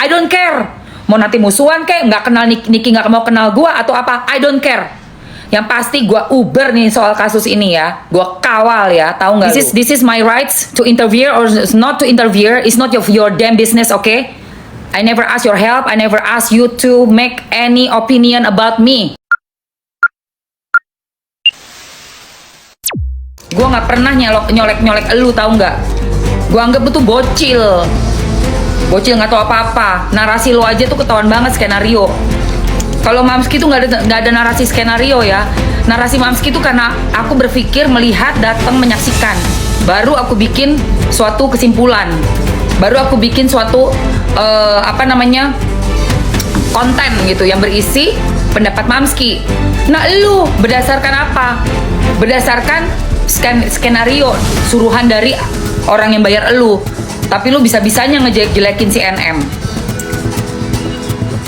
I don't care. Mau nanti musuhan kayak nggak kenal Niki nggak mau kenal gue atau apa, I don't care. Yang pasti gue uber nih soal kasus ini ya, gue kawal ya, tahu nggak? This is my rights to interfere or not to interfere. It's not your damn business, okay? I never ask your help. I never ask you to make any opinion about me. Gue nggak pernah nyolek elu, tahu nggak? Gue anggap itu bocil nggak tahu apa-apa. Narasi lo aja tuh ketahuan banget skenario. Kalau Mamski tuh nggak ada narasi skenario ya. Narasi Mamski tuh karena aku berpikir, melihat, datang, menyaksikan. Baru aku bikin suatu kesimpulan. Baru aku bikin suatu konten gitu yang berisi pendapat Mamski. Nah lu berdasarkan apa? Berdasarkan skenario suruhan dari orang yang bayar elu. Tapi lu bisa-bisanya ngejelek-jelekin si NM.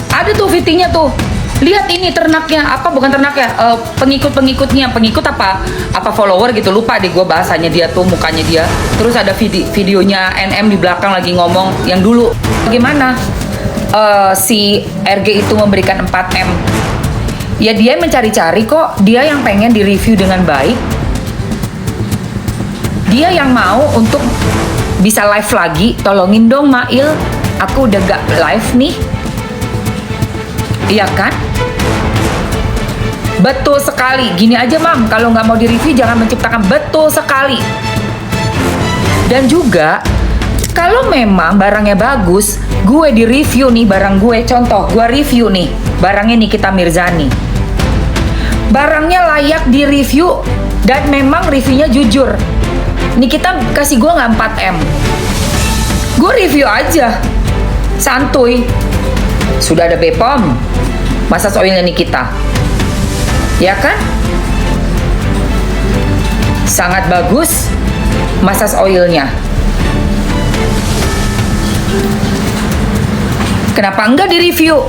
Ada tuh VT-nya tuh. Lihat ini ternaknya, bukan ternaknya, pengikut-pengikutnya. Pengikut apa follower gitu, lupa deh gue bahasanya dia tuh, mukanya dia. Terus ada videonya NM di belakang lagi ngomong yang dulu. Bagaimana si RG itu memberikan 4M? Ya dia mencari-cari kok, dia yang pengen direview dengan baik. Dia yang mau untuk bisa live lagi. Tolongin dong Mail, aku udah gak live nih. Iya kan? Betul sekali. Gini aja Mam, kalau nggak mau direview jangan menciptakan. Betul sekali. Dan juga kalau memang barangnya bagus, gue di review nih barang gue. Contoh, gue review nih barangnya Nikita Mirzani. Barangnya layak di review dan memang reviewnya jujur. Nikita kasih gue nggak 4M, gue review aja, santuy. Sudah ada BPOM, massage oilnya Nikita, ya kan? Sangat bagus massage oilnya. Kenapa enggak direview?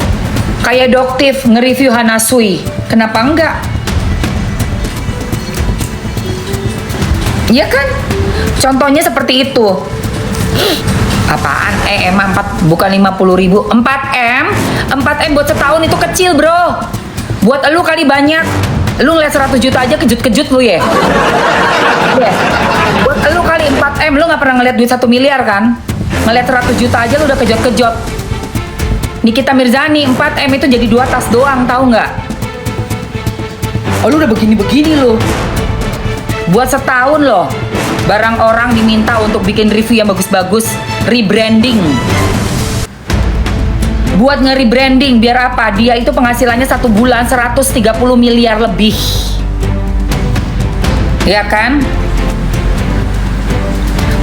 Kayak Doktif nge-review Hanasui, kenapa enggak? Iya kan? Contohnya seperti itu. Apaan? emang 4 bukan 50.000. 4M buat setahun itu kecil, bro. Buat elu kali banyak. Lu ngeliat 100 juta aja kejut-kejut lu ya. Yeah. Buat elu kali 4M, lu gak pernah ngeliat duit 1 miliar kan? Ngeliat 100 juta aja lu udah kejot-kejot. Nikita Mirzani 4M itu jadi 2 tas doang, tahu nggak? Oh lu udah begini-begini lu. Buat setahun loh. Barang orang diminta untuk bikin review yang bagus-bagus, rebranding. Buat nge-rebranding, biar apa? Dia itu penghasilannya 1 bulan 130 miliar lebih. Ya kan?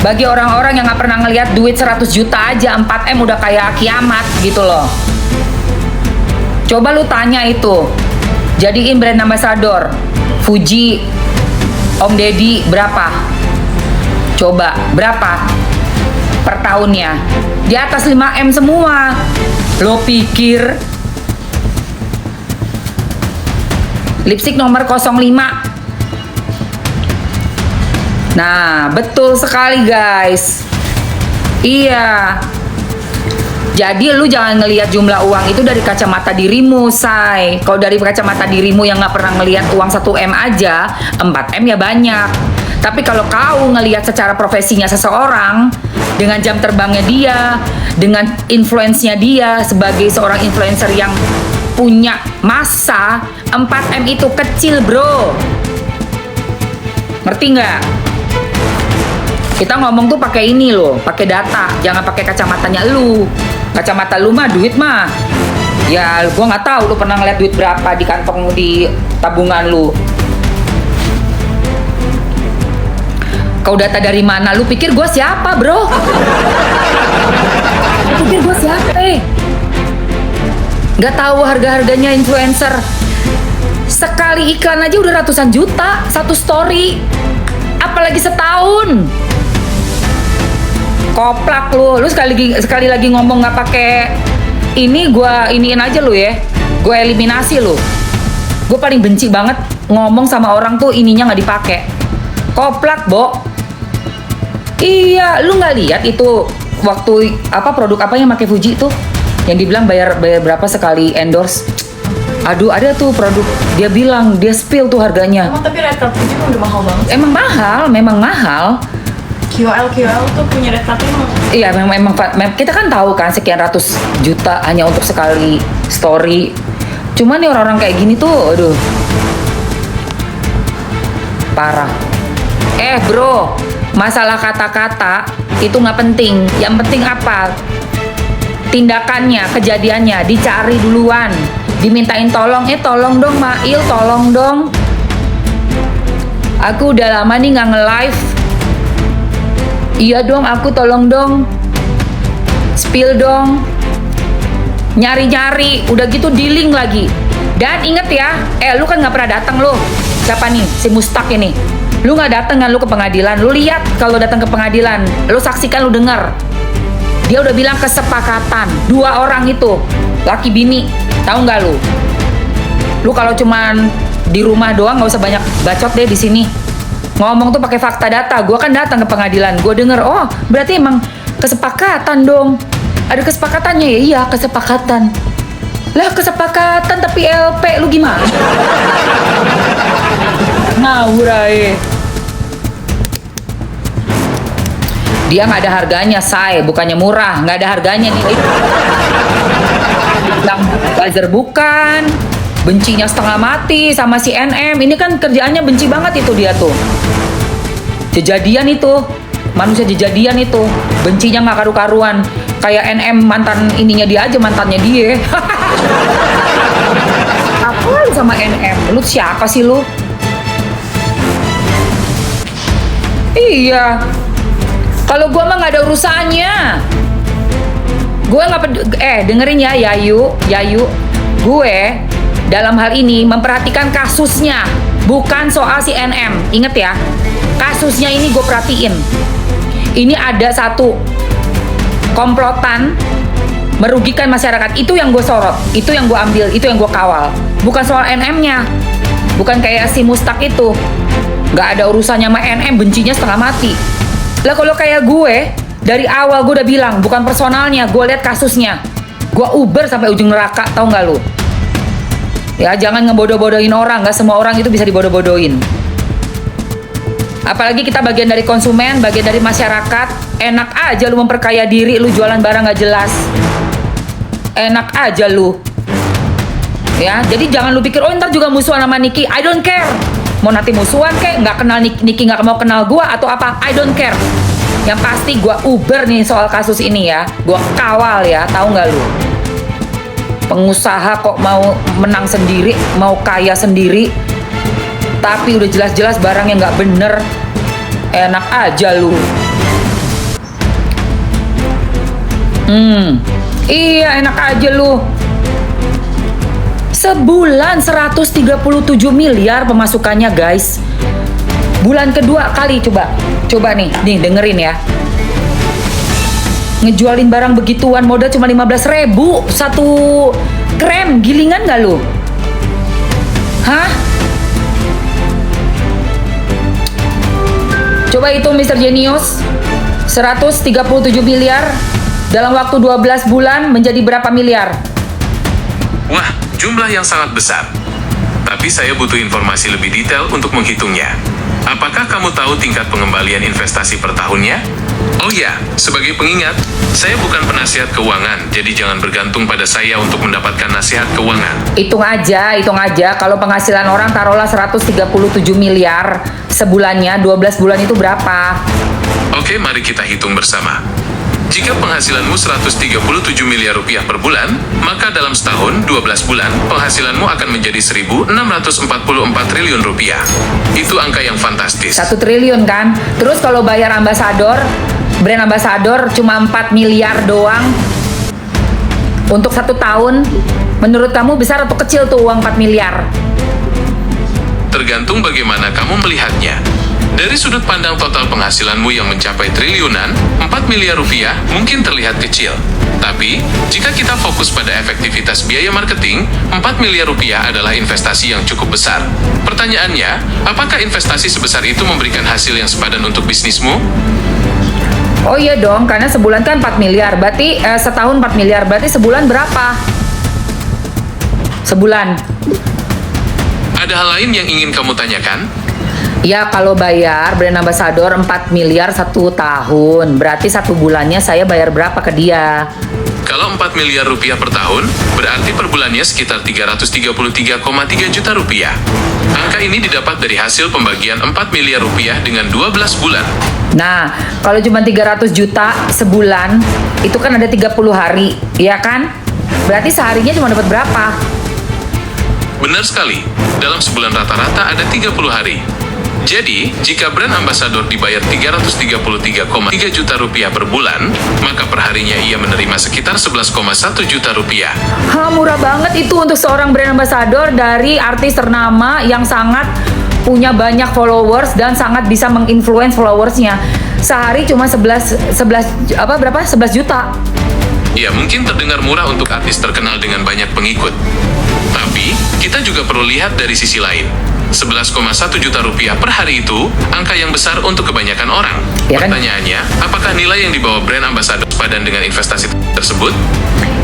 Bagi orang-orang yang gak pernah ngeliat duit 100 juta aja, 4M udah kayak kiamat gitu loh. Coba lu tanya itu, jadiin brand ambassador Fuji, Om Deddy berapa? Coba, berapa per tahunnya? Di atas 5M semua. Lo pikir lipstick nomor 05? Nah, betul sekali guys. Iya. Jadi lu jangan ngelihat jumlah uang itu dari kacamata dirimu, say. Kalau dari kacamata dirimu yang nggak pernah ngelihat uang 1M aja, 4M ya banyak. Tapi kalau kau ngelihat secara profesinya seseorang, dengan jam terbangnya dia, dengan influence-nya dia sebagai seorang influencer yang punya massa, 4M itu kecil, bro. Ngerti nggak? Kita ngomong tuh pakai ini loh, pakai data, jangan pakai kacamatanya lu. Kacamata lu mah duit mah. Ya, gua nggak tahu lu pernah ngeliat duit berapa di kantong di tabungan lu. Kau data dari mana? Lu pikir gua siapa, bro? Lu pikir gua siapa? Nggak tahu harga-harganya influencer. Sekali iklan aja udah ratusan juta, satu story. Apalagi setahun. Koplak lu sekali lagi ngomong nggak pakai ini, gua iniin aja lu ya. Gua eliminasi lu. Gua paling benci banget ngomong sama orang tuh ininya nggak dipakai. Koplak, Bo. Iya, lu nggak lihat itu waktu produk apa yang pakai Fuji tuh? Yang dibilang bayar berapa sekali endorse. Aduh, ada tuh produk, dia bilang, dia spill tuh harganya. Emang tapi red carpet juga udah mahal banget. Memang mahal. QL tuh punya red carpet emang. Iya, memang kita kan tahu kan sekian ratus juta hanya untuk sekali story. Cuman nih orang-orang kayak gini tuh, aduh, parah. Bro, masalah kata-kata itu nggak penting. Yang penting apa? Tindakannya, kejadiannya, dicari duluan. Dimintain tolong, tolong dong Mail, tolong dong. Aku udah lama nih nggak nge-live. Iya dong, aku tolong dong. Spill dong. Nyari-nyari, udah gitu dealing lagi. Dan inget ya, lu kan nggak pernah datang lo. Siapa nih? Si Mustak ini. Lu nggak datang kan lu ke pengadilan. Lu lihat kalau datang ke pengadilan, lu saksikan, lu denger. Dia udah bilang kesepakatan 2 orang itu, laki bini. Tahu nggak lu? Lu kalau cuman di rumah doang nggak usah banyak bacot deh di sini. Ngomong tuh pakai fakta data. Gua kan datang ke pengadilan, gua denger, oh berarti emang kesepakatan dong. Ada kesepakatannya ya? Iya, kesepakatan. Lah kesepakatan tapi LP lu gimana? Ngawur aja. Dia nggak ada harganya, say. Bukannya murah, nggak ada harganya nih. Yang buzzer bukan, bencinya setengah mati sama si NM. Ini kan kerjaannya benci banget itu dia tuh. Kejadian itu, manusia kejadian itu, bencinya nggak karu-karuan. Kayak NM mantan ininya dia aja, mantannya dia. Apa lu sama NM? Lu siapa sih lu? Iya. Kalau gua mah nggak ada urusannya. Gue nggak dengerin ya, Yayu. Gue dalam hal ini memperhatikan kasusnya, bukan soal si NM. Ingat ya, kasusnya ini gue perhatiin. Ini ada satu komplotan merugikan masyarakat. Itu yang gue sorot, itu yang gue ambil, itu yang gue kawal. Bukan soal NM-nya, bukan kayak si Mustak itu. Nggak ada urusannya sama NM, bencinya setengah mati. Lah kalau kayak gue, dari awal gue udah bilang, bukan personalnya, gue lihat kasusnya. Gue uber sampai ujung neraka, tau gak lu? Ya jangan ngebodoh-bodohin orang, gak semua orang itu bisa dibodoh-bodohin. Apalagi kita bagian dari konsumen, bagian dari masyarakat. Enak aja lu memperkaya diri, lu jualan barang gak jelas. Enak aja lu. Ya, jadi jangan lu pikir, oh ntar juga musuhan sama Niki. I don't care. Mau nanti musuhan kek, gak kenal Niki, gak mau kenal gue atau apa, I don't care. Yang pasti gue uber nih soal kasus ini ya. Gue kawal ya, tahu nggak lu? Pengusaha kok mau menang sendiri, mau kaya sendiri, tapi udah jelas-jelas barangnya nggak bener. Enak aja lu. Iya enak aja lu. Sebulan 137 miliar pemasukannya guys. Bulan kedua kali coba nih dengerin ya. Ngejualin barang begituan modal cuma 15.000 satu krem, gilingan gak lu? Hah? Coba itu Mr. Genius, 137 miliar dalam waktu 12 bulan menjadi berapa miliar? Wah, jumlah yang sangat besar. Tapi saya butuh informasi lebih detail untuk menghitungnya. Apakah kamu tahu tingkat pengembalian investasi per tahunnya? Oh ya, sebagai pengingat, saya bukan penasihat keuangan, jadi jangan bergantung pada saya untuk mendapatkan nasihat keuangan. Hitung aja, kalau penghasilan orang taruhlah 137 miliar sebulannya, 12 bulan itu berapa? Oke, mari kita hitung bersama. Jika penghasilanmu 137 miliar rupiah per bulan, maka dalam setahun, 12 bulan, penghasilanmu akan menjadi 1.644 triliun rupiah. Itu angka yang fantastis. 1 triliun kan? Terus kalau bayar ambasador, brand ambasador cuma 4 miliar doang untuk 1 tahun, menurut kamu besar atau kecil tuh uang 4 miliar? Tergantung bagaimana kamu melihatnya. Dari sudut pandang total penghasilanmu yang mencapai triliunan, 4 miliar rupiah mungkin terlihat kecil. Tapi, jika kita fokus pada efektivitas biaya marketing, 4 miliar rupiah adalah investasi yang cukup besar. Pertanyaannya, apakah investasi sebesar itu memberikan hasil yang sepadan untuk bisnismu? Oh iya dong, karena sebulan kan 4 miliar. Berarti setahun 4 miliar. Berarti sebulan berapa? Sebulan. Ada hal lain yang ingin kamu tanyakan? Ya kalau bayar brand ambassador 4 miliar 1 tahun. Berarti 1 bulannya saya bayar berapa ke dia? Kalau 4 miliar rupiah per tahun, berarti per bulannya sekitar 333,3 juta rupiah. Angka ini didapat dari hasil pembagian 4 miliar rupiah dengan 12 bulan. Nah, kalau cuma 300 juta sebulan, itu kan ada 30 hari, ya kan? Berarti seharinya cuma dapat berapa? Benar sekali, dalam sebulan rata-rata ada 30 hari. Jadi, jika brand ambassador dibayar 333,3 juta rupiah per bulan, maka perharinya ia menerima sekitar 11,1 juta rupiah. Murah banget itu untuk seorang brand ambassador dari artis ternama yang sangat punya banyak followers dan sangat bisa menginfluence followersnya. Sehari cuma 11 juta. Ya, mungkin terdengar murah untuk artis terkenal dengan banyak pengikut. Tapi, kita juga perlu lihat dari sisi lain. 11,1 juta rupiah per hari itu angka yang besar untuk kebanyakan orang. Ya kan? Pertanyaannya, apakah nilai yang dibawa brand ambassador sepadan dengan investasi tersebut?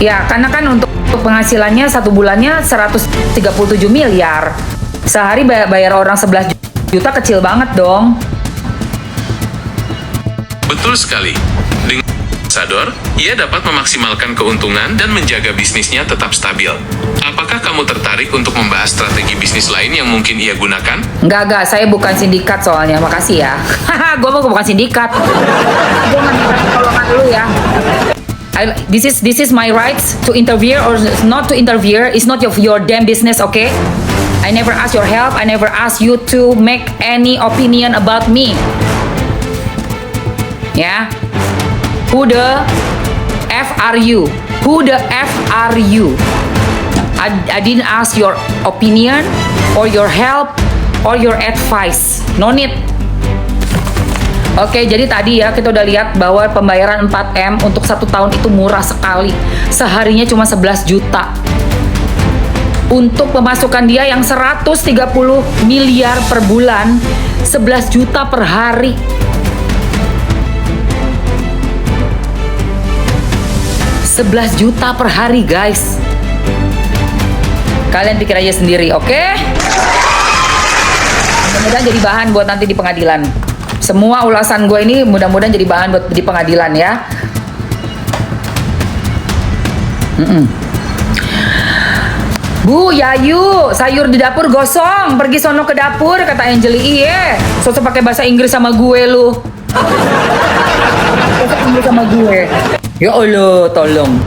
Ya, karena kan untuk penghasilannya 1 bulannya 137 miliar. Sehari bayar orang 11 juta kecil banget dong. Betul sekali. Dengan ambassador, ia dapat memaksimalkan keuntungan dan menjaga bisnisnya tetap stabil. Apakah kamu tertarik untuk membahas strategi bisnis lain yang mungkin ia gunakan? Enggak, saya bukan sindikat soalnya. Makasih ya. Gue mau bukan sindikat. Gue minta pertolongan dulu ya. This is my rights to interfere or not to interfere. It's not your damn business, okay? I never ask your help. I never ask you to make any opinion about me. Ya. Who the F are you? Who the F are you? I didn't ask your opinion or your help or your advice. No need. Oke, jadi tadi ya kita udah lihat bahwa pembayaran 4M untuk 1 tahun itu murah sekali. Seharinya cuma 11 juta. Untuk pemasukan dia yang 130 miliar per bulan, 11 juta per hari. $11 juta per hari, guys. Kalian pikir aja sendiri, oke? Mudah-mudahan jadi bahan buat nanti di pengadilan. Semua ulasan gue ini mudah-mudahan jadi bahan buat di pengadilan ya. Bu, Yayu, sayur di dapur gosong. Pergi sono ke dapur, kata Angeli. Iya, sosok pakai bahasa Inggris sama gue lu. Sosok Inggris sama gue. Ya Allah, tolong.